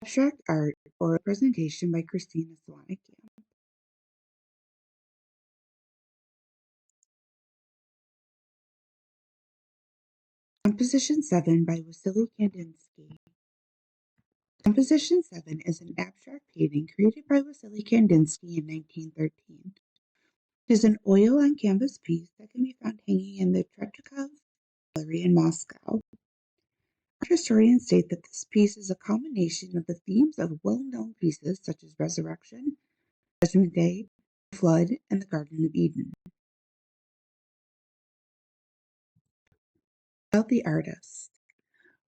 Abstract art or a presentation by Christina Swanekamp. Composition 7 by Wassily Kandinsky. Composition 7 is an abstract painting created by Wassily Kandinsky in 1913. It is an oil on canvas piece that can be found hanging in the Tretyakov Gallery in Moscow. Art historians state that this piece is a combination of the themes of well-known pieces such as Resurrection, Judgment Day, Flood, and the Garden of Eden. About the artist.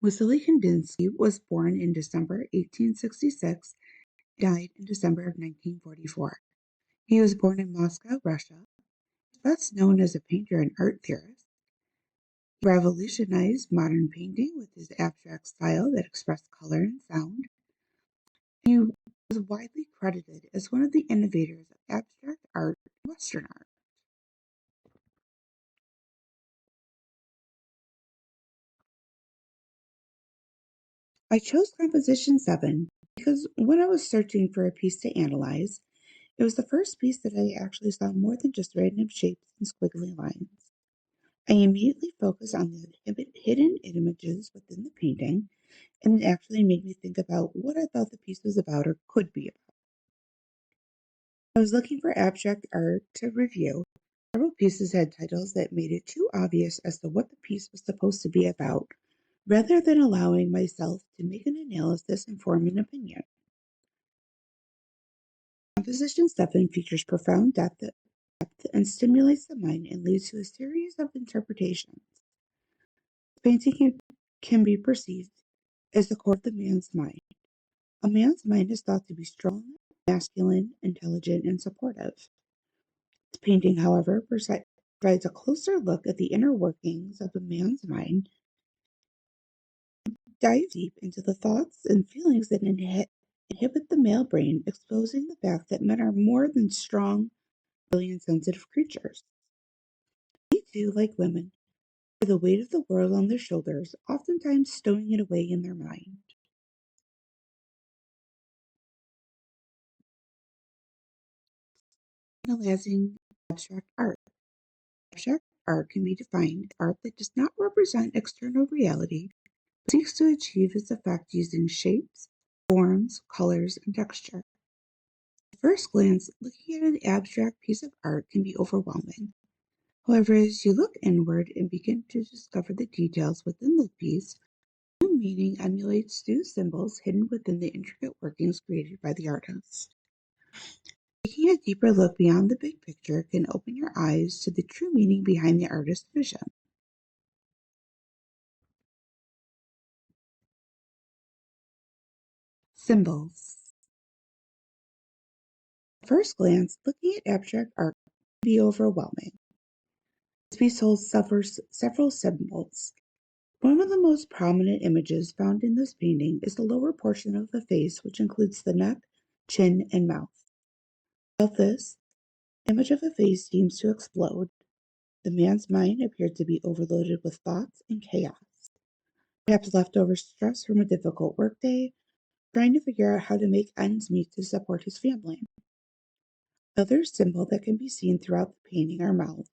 Wassily Kandinsky was born in December 1866 and died in December of 1944. He was born in Moscow, Russia. He is best known as a painter and art theorist. He revolutionized modern painting with his abstract style that expressed color and sound. He was widely credited as one of the innovators of abstract art and Western art. I chose Composition 7 because when I was searching for a piece to analyze, it was the first piece that I actually saw more than just random shapes and squiggly lines. I immediately focused on the hidden images within the painting, and it actually made me think about what I thought the piece was about or could be about. I was looking for abstract art to review. Several pieces had titles that made it too obvious as to what the piece was supposed to be about, rather than allowing myself to make an analysis and form an opinion. Composition 7 features profound depth and stimulates the mind and leads to a series of interpretations. Painting can be perceived as the core of the man's mind. A man's mind is thought to be strong, masculine, intelligent, and supportive. This painting, however, provides a closer look at the inner workings of a man's mind, dive deep into the thoughts and feelings that inhibit the male brain, exposing the fact that men are more than strong, brilliant, sensitive creatures. They too, like women, bear the weight of the world on their shoulders, oftentimes stowing it away in their mind. Analyzing abstract art. Abstract art can be defined as art that does not represent external reality, but seeks to achieve its effect using shapes, forms, colors, and texture. At first glance, looking at an abstract piece of art can be overwhelming. However, as you look inward and begin to discover the details within the piece, new meaning emulates those symbols hidden within the intricate workings created by the artist. Taking a deeper look beyond the big picture can open your eyes to the true meaning behind the artist's vision. Symbols. At first glance, looking at abstract art can be overwhelming. This piece holds several symbols. One of the most prominent images found in this painting is the lower portion of the face, which includes the neck, chin, and mouth. Without this, the image of the face seems to explode. The man's mind appears to be overloaded with thoughts and chaos, perhaps leftover stress from a difficult workday, trying to figure out how to make ends meet to support his family. Another symbol that can be seen throughout the painting are mouths.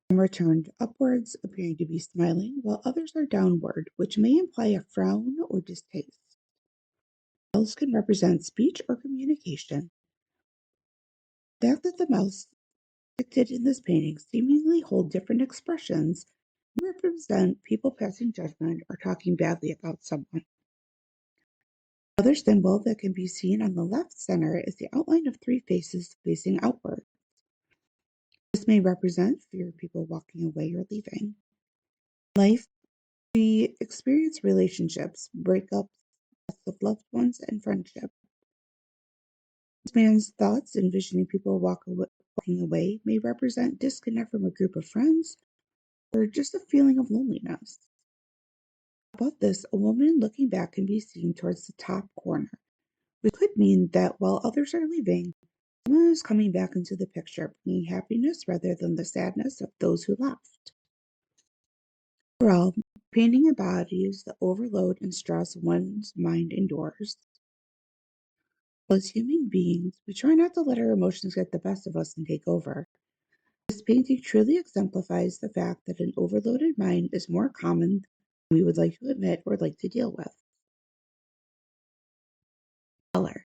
Some are turned upwards, appearing to be smiling, while others are downward, which may imply a frown or distaste. Mouths can represent speech or communication. The fact that the mouths depicted in this painting seemingly hold different expressions may represent people passing judgment or talking badly about someone. Another symbol that can be seen on the left center is the outline of three faces facing outward. This may represent fear of people walking away or leaving. In life, we experience relationships, breakups, loss of loved ones, and friendship. This man's thoughts envisioning people walking away may represent disconnect from a group of friends or just a feeling of loneliness. Above this, a woman looking back can be seen towards the top corner, which could mean that while others are leaving, someone is coming back into the picture, bringing happiness rather than the sadness of those who left. Overall, painting embodies the overload and stress one's mind endures. As human beings, we try not to let our emotions get the best of us and take over. This painting truly exemplifies the fact that an overloaded mind is more common than we would like to admit or like to deal with. Color.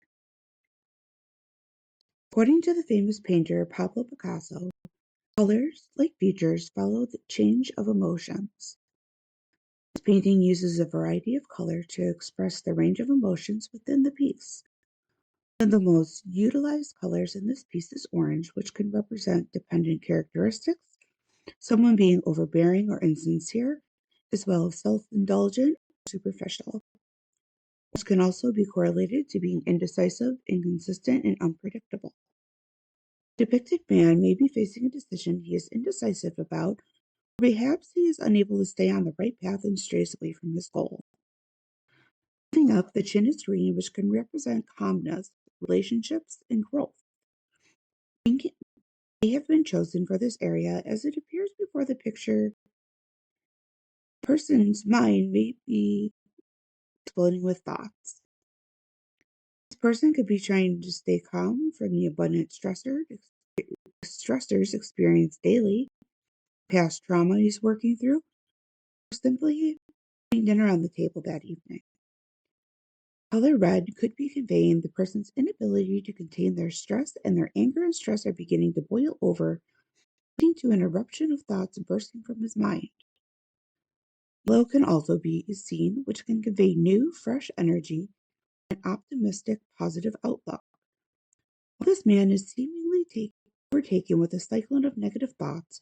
According to the famous painter Pablo Picasso, colors, like features, follow the change of emotions. This painting uses a variety of color to express the range of emotions within the piece. One of the most utilized colors in this piece is orange, which can represent dependent characteristics, someone being overbearing or insincere, as well as self-indulgent or superficial. Orange can also be correlated to being indecisive, inconsistent, and unpredictable. Depicted man may be facing a decision he is indecisive about, or perhaps he is unable to stay on the right path and strays away from his goal. Moving up, the chin is green, which can represent calmness, relationships, and growth. Pink may have been chosen for this area as it appears before the picture. The person's mind may be exploding with thoughts. This person could be trying to stay calm from the abundant stressors experienced daily, past trauma he's working through, or simply putting dinner on the table that evening. Color red could be conveying the person's inability to contain their stress, and their anger and stress are beginning to boil over, leading to an eruption of thoughts bursting from his mind. Yellow can also be seen, which can convey new, fresh energy and an optimistic, positive outlook. While this man is seemingly overtaken with a cyclone of negative thoughts,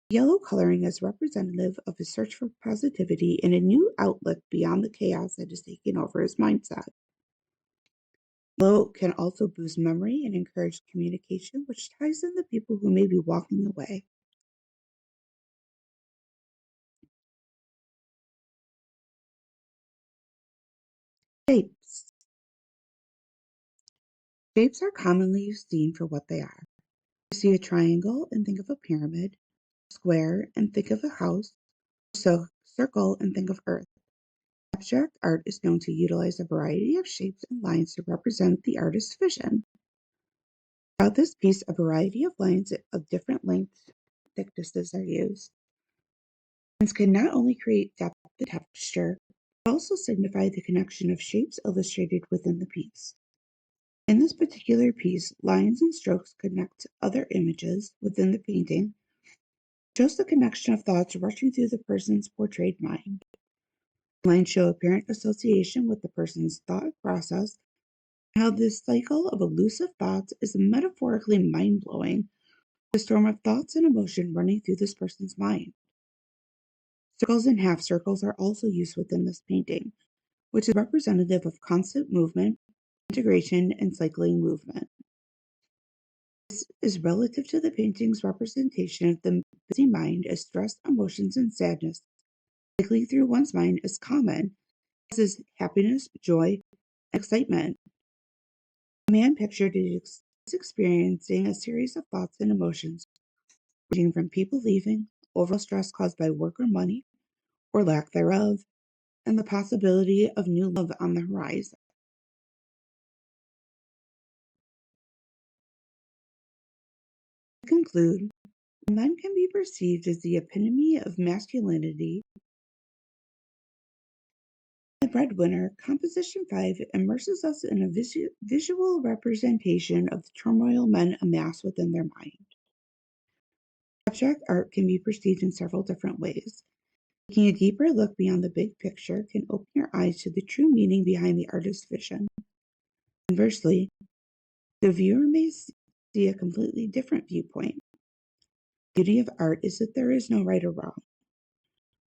yellow coloring is representative of his search for positivity and a new outlook beyond the chaos that is taking over his mindset. Yellow can also boost memory and encourage communication, which ties in the people who may be walking away. Shapes. Shapes are commonly seen for what they are. You see a triangle and think of a pyramid, square and think of a house, so circle and think of earth. Abstract art is known to utilize a variety of shapes and lines to represent the artist's vision. Throughout this piece, a variety of lines of different lengths and thicknesses are used. Lines can not only create depth and texture, but also signify the connection of shapes illustrated within the piece. In this particular piece, lines and strokes connect to other images within the painting, shows the connection of thoughts rushing through the person's portrayed mind. Lines show apparent association with the person's thought process, and how this cycle of elusive thoughts is metaphorically mind-blowing, the storm of thoughts and emotion running through this person's mind. Circles and half circles are also used within this painting, which is representative of constant movement, integration, and cycling movement. This is relative to the painting's representation of the busy mind, as stress, emotions, and sadness cycling through one's mind is common, as is happiness, joy, and excitement. The man pictured is experiencing a series of thoughts and emotions, ranging from people leaving, overall stress caused by work or money, or lack thereof, and the possibility of new love on the horizon. To conclude, men can be perceived as the epitome of masculinity. The breadwinner, Composition 5 immerses us in a visual representation of the turmoil men amass within their mind. Abstract art can be perceived in several different ways. Taking a deeper look beyond the big picture can open your eyes to the true meaning behind the artist's vision. Conversely, the viewer may see a completely different viewpoint. The beauty of art is that there is no right or wrong.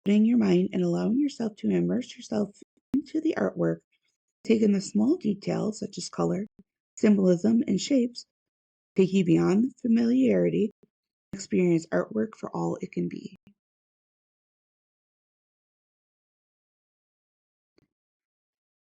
Putting your mind and allowing yourself to immerse yourself into the artwork, take in the small details such as color, symbolism, and shapes, take you beyond familiarity, and experience artwork for all it can be.